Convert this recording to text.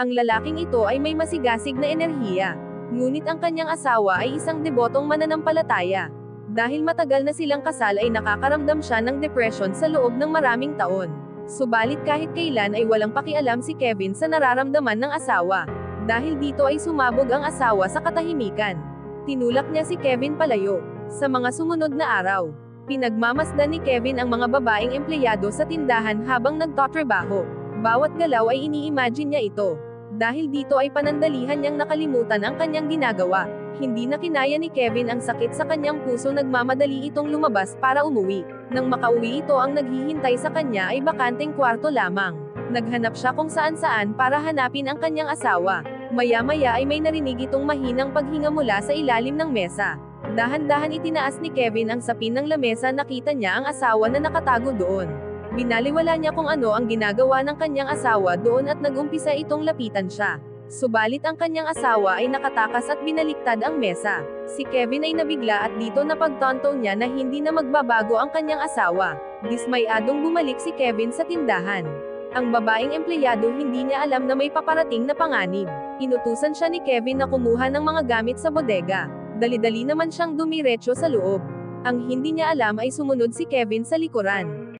Ang lalaking ito ay may masigasig na enerhiya. Ngunit ang kanyang asawa ay isang debotong mananampalataya. Dahil matagal na silang kasal ay nakakaramdam siya ng depression sa loob ng maraming taon. Subalit kahit kailan ay walang pakialam si Kevin sa nararamdaman ng asawa. Dahil dito ay sumabog ang asawa sa katahimikan. Tinulak niya si Kevin palayo. Sa mga sumunod na araw, pinagmamasdan ni Kevin ang mga babaeng empleyado sa tindahan habang nagtatrabaho. Bawat galaw ay ini-imagine niya ito. Dahil dito ay panandalihan niyang nakalimutan ang kanyang ginagawa. Hindi na kinaya ni Kevin ang sakit sa kanyang puso, nagmamadali itong lumabas para umuwi. Nang makauwi ito, ang naghihintay sa kanya ay bakanteng kwarto lamang. Naghanap siya kung saan-saan para hanapin ang kanyang asawa. Maya-maya ay may narinig itong mahinang paghinga mula sa ilalim ng mesa. Dahan-dahan itinaas ni Kevin ang sapin ng lamesa, nakita niya ang asawa na nakatago doon. Binaliwala niya kung ano ang ginagawa ng kanyang asawa doon at nag-umpisa itong lapitan siya. Subalit ang kanyang asawa ay nakatakas at binaliktad ang mesa. Si Kevin ay nabigla at dito napagtanto niya na hindi na magbabago ang kanyang asawa. Dismayadong bumalik si Kevin sa tindahan. Ang babaeng empleyado hindi niya alam na may paparating na panganib. Inutusan siya ni Kevin na kumuha ng mga gamit sa bodega. Dali-dali naman siyang dumiretso sa loob. Ang hindi niya alam ay sumunod si Kevin sa likuran.